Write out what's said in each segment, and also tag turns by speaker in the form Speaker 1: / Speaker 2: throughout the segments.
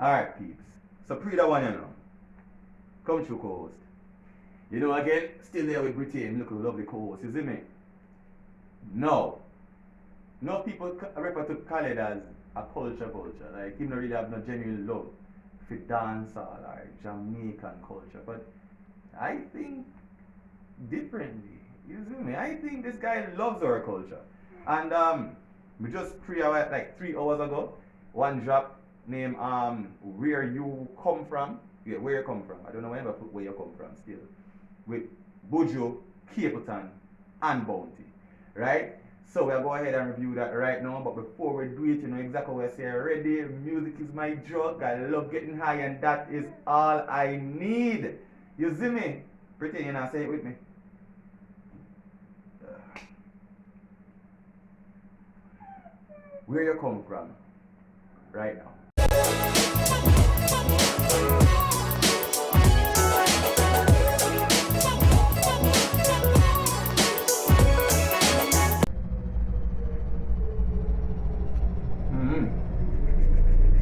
Speaker 1: Alright, peeps. So pre that one, you know. Come through co-host. You know again, still there with Britain, look at the lovely co-host, you see me? No. No people refer to Khaled as a culture. Like he don't really have no genuine love for dancehall or Jamaican culture. But I think differently. You see me? I think this guy loves our culture. And we just 3 hours ago, one drop named Where You Come From. Yeah, where you come from. I don't know whenever put where you come from still. With Buju, Capleton, and Banton. Right? So we'll go ahead and review that right now. But before we do it, you know exactly what I say already. Music is my drug. I love getting high, and that is all I need. You see me? Pretend you not say it with me. Where you come from right now.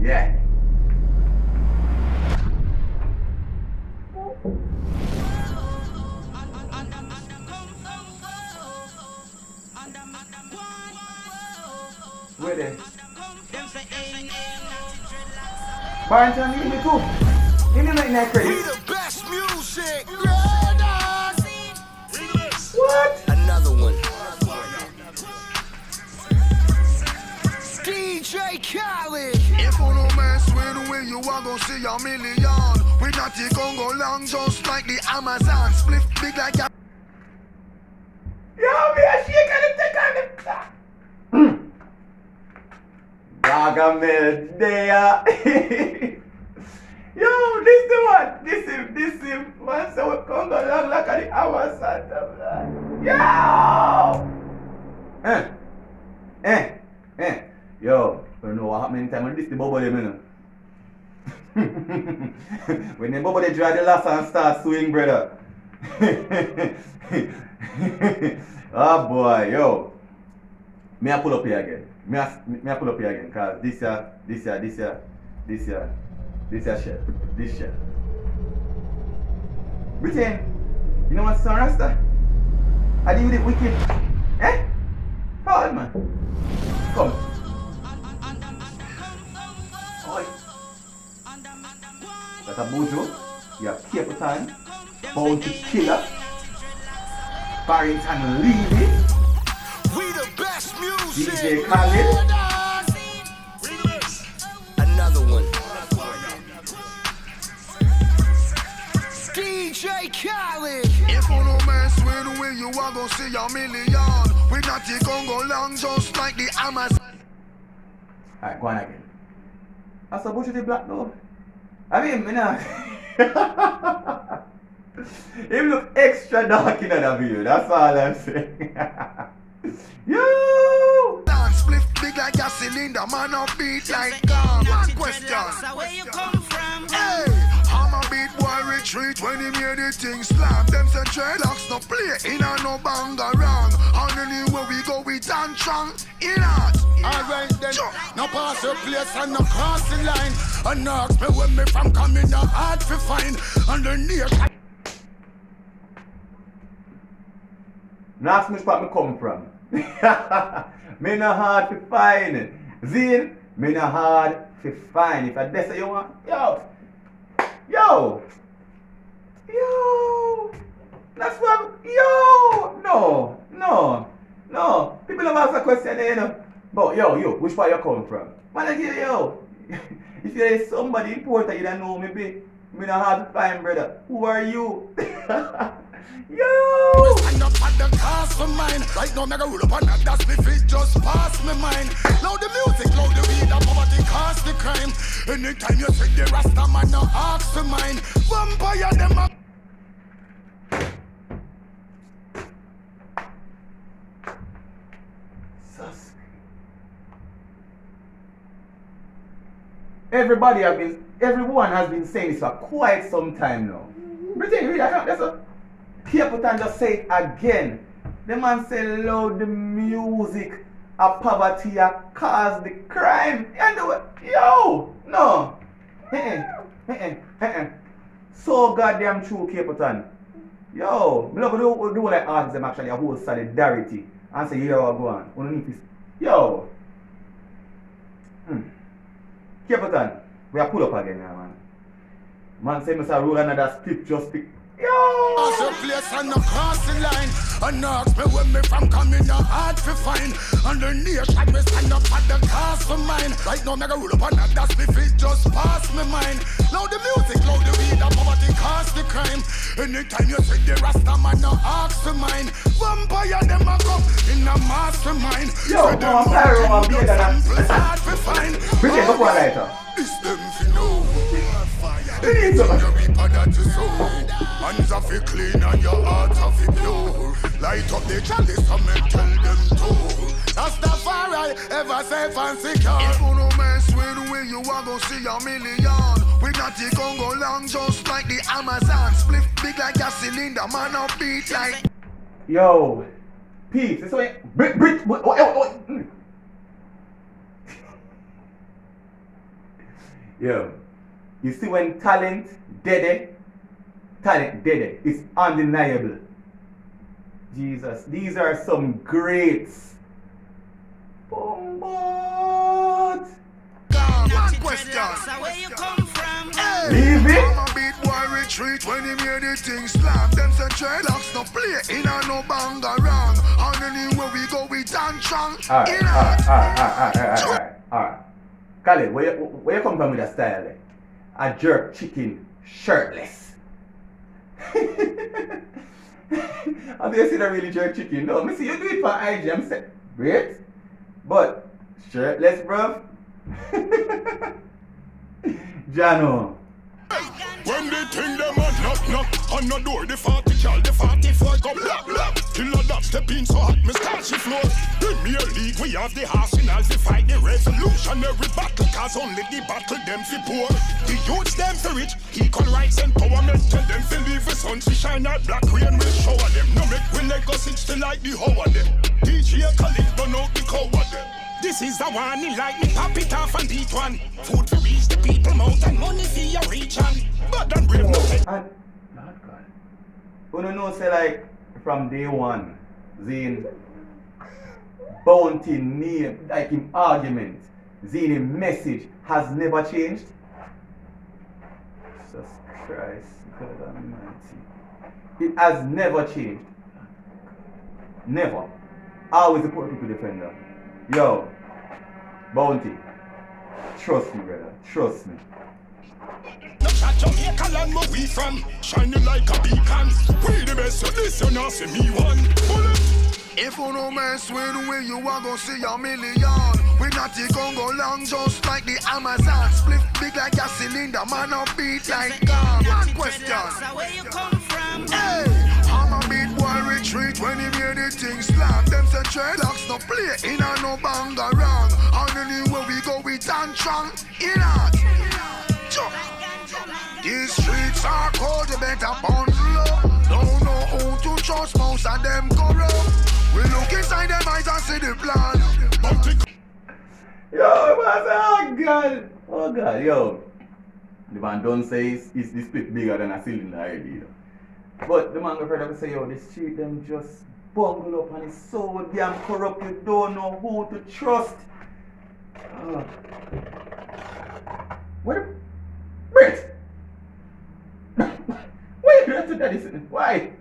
Speaker 1: Yeah. Where they? Barrington, give me too. Give me like that credit.
Speaker 2: We the best music.
Speaker 1: What?
Speaker 2: Another one. DJ Khaled. If you no mess with we, you are gonna see a million. We not the Congo long, just like the Amazon. Split big like a.
Speaker 1: Yo, me a shake and take on the. Gargamel there. Yo, this the one. This him. Man, so we come go long like the Amazon. Yo. Yo, you know what happened in time when this the bubble them, you know. When the bubble they dry the last and start swing, brother. Oh boy, yo. Me I pull up here again. Me I pull up here again, cause this year shit. This shit. Britain, you know what's son Rasta? I deal with it wicked. Eh? Hard man. Come. Oi. That's a Buju. You have Capleton, Bounty Killer, Barrington, Levy,
Speaker 2: We the best music.
Speaker 1: DJ Khaled.
Speaker 2: Another one. DJ Khaled. If you no mess with we, you are gonna see a million. We not the Congo long, just like the Amazon.
Speaker 1: Alright, go on again. I saw Buju the black though. I mean, me nah. Him look extra dark in that video, that's all I'm saying. Yo!
Speaker 2: Split big like a cylinder, man a beat like gum. One question.
Speaker 3: Where you come from?
Speaker 2: Hey, I'm a beat boy retreat when he made the thing slam. Them say dreadlocks no play in a no bang around. And anywhere we go we dance strong in art.
Speaker 4: Alright then, no pass your place and no cross the line. And no ask me where me from coming, no hard to find. Underneath.
Speaker 1: Now ask me where me come from. Me no hard to find. Zin, me no hard to find. If I dare say you want, yo. That's what, no. People don't ask a question there, you know. But yo, which part you come from? Man, I give yo. If there is somebody important you don't know me, me no hard to find, brother. Who are you? Yo!
Speaker 4: Stand up at the cast for mine. Right now, mega roll up on that. That's me fit, just pass me mine. Loud the music, loud the weed, and poverty cast the crime. Anytime you see the Rasta man, no ask for mine. Vampire them up.
Speaker 1: Everyone has been saying this for quite some time now. Britain, read that. That's a Capleton just say it again. The man say loud the music of poverty cause the crime. And yo, no. So goddamn true, Capleton. Yo, me love do like artists them actually a whole solidarity and say, yo, go on. Yo. Capleton, we are pull up again now, man. Man say Mr. roll another script, just pick. Yo!
Speaker 4: Pass your place and no crossing line. And ask me when me from coming no hard to find. And the nation me stand up at the cast for mine. Right now me go roll up and that's me fit just pass me mind. Loud the music, loud the weed, and poverty cause the crime. Anytime you see the Rasta man no ask for mine. Vampire them a come in a mastermind.
Speaker 1: Yo, I'm sorry, I'm bigger than that.
Speaker 4: Hard to find.
Speaker 1: Bring it up one lighter.
Speaker 4: This them fi know. Fire. Your reaper that you sow. Hands are fi clean and your heart are fi pure. Light up the chalice and me tell them to. That's the far I ever safe and secure.
Speaker 2: If you no mess with we, you are gonna see a million. We got the Congo long just like the Amazon. Split big like a cylinder, man up beat like.
Speaker 1: Yo, peace. This way. Yo, you see when talent dead, it's undeniable. Jesus, these are some greats. Bombard.
Speaker 2: One question.
Speaker 3: Where you come from?
Speaker 1: Levy.
Speaker 2: I'm a beat boy retreat when he made the thing slap. Them say dreadlocks no play in a no bang around. And anywhere we go we Banton.
Speaker 1: Alright. Khaled, where you come from with that style there? A jerk chicken shirtless. Have you seen a really jerk chicken? No, me see you do it for IG. I'm saying, great, but shirtless, bruv. Jano.
Speaker 4: When they think them a knock on the door, the 40 cal, the 44 go black. Killer that step in so hot, me start she floor. Premier League, we have the arsenals to fight the revolutionary battle, cause only the battle them fi poor. The youths them fi rich, equal rights empowerment, tell them fi leave the sun to shine out, black rain will shower them. No make we legacy still like the hoe of them. DJ Khaled don't know the cow of them. This is the one, he like me, pop it off and beat one. Food to reach the people mouth and money for your reach on. But don't brave no head.
Speaker 1: And, Lord God. You know, say like, from day one, Zane, bounty name, like him argument, Zane him message has never changed. Jesus Christ, God Almighty. It has never changed. Never. Always the poor people defender. Yo, Bounty, trust me, brother, trust me.
Speaker 4: No shot Jamaica land where we from, shining like a beacon. We the best, so this you not see me one. Bullet.
Speaker 2: If you no mess with we, you are gonna see a million. We got the Congo long just like the Amazon. Split big like a cylinder, man up beat like God. One question.
Speaker 3: Where you come from?
Speaker 2: Hey, I'm a beat boy retreat when he made the thing slap. Them say dreadlocks no play in a no bang around. And anywhere we go we Banton. In a jump. These streets are cold, you better bundle up. Don't know who to trust, most of them corrupt. We look inside them eyes and see the plan.
Speaker 1: Yo, man, oh God, yo. The Banton says it's the split bigger than a cylinder already. But the man heard them say, yo, the street them just bungle up and it's so damn corrupt, you don't know who to trust. Where? Wait! Why you have to do this? Why?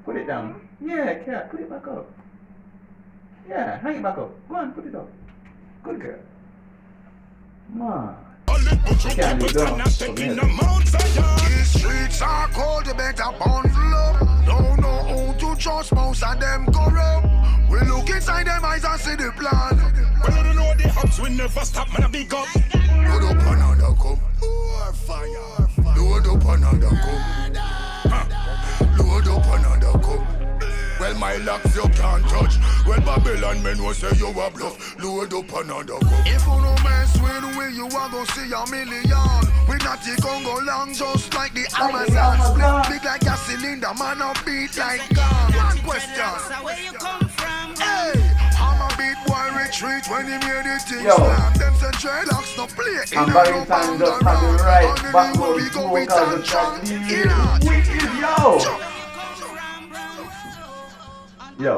Speaker 1: Put it down. Yeah, cat, put it back up. Yeah, hang it back up. Go on, put it up. Good girl. Man. Can't be done.
Speaker 2: These streets are cold, you better bundle up. Don't know who to trust, most of them corrupt. We look inside them eyes and see the plan.
Speaker 4: Well, you don't know the hubs will never stop, man, a big up. Load up another cup. More fire. Load up another cup. Load up another cup. Well, my locks you can't touch. Well, Babylon men will say you a bluff. Load up another cup.
Speaker 2: If you no mess with we, you are gonna see a million. We got the Congo long just like the Amazon. Split big like a cylinder, man up beat like God. One question.
Speaker 3: Where you come from?
Speaker 2: Hey, I'm a beat boy retreat when he made the thing
Speaker 1: Yo.
Speaker 2: slam. Them say dreadlocks no play in
Speaker 1: And
Speaker 2: a no
Speaker 1: Barrington just had the right backroad vocals that wicked, yo. Yo.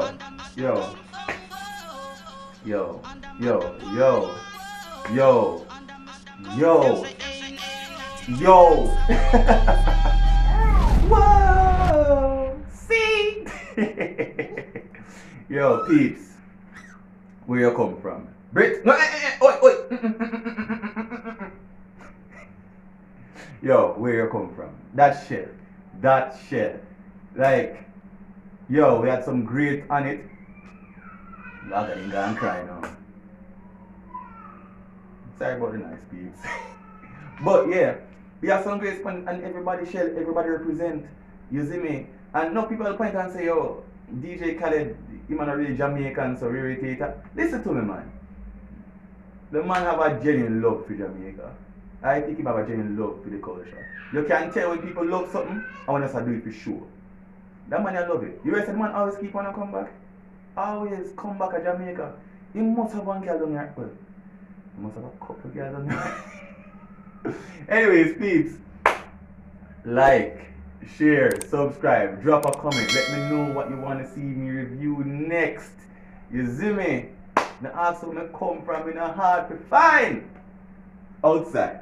Speaker 1: Whoa. See? Yo, peeps. Where you come from? Brit? No, oi. Yo, where you come from? That shit. Like, yo, we had some great on it. Log in and cry now. Sorry about the nice peeps. But yeah, we have some great fun and everybody shell, everybody represent. You see me? And no people point and say, yo, DJ Khaled, he man a really Jamaican, so irritated. Listen to me, man. The man have a genuine love for Jamaica. I think he have a genuine love for the culture. You can tell when people love something, I want us to do it for sure. That man, I love it. You realize the man always keep on and come back? Always come back to Jamaica. He must have one girl down here. Well, he must have a couple girls down here. Anyways, peeps, like, share, subscribe, drop a comment. Let me know what you want to see me review next. You see me? The answer me come from in a hard to find outside.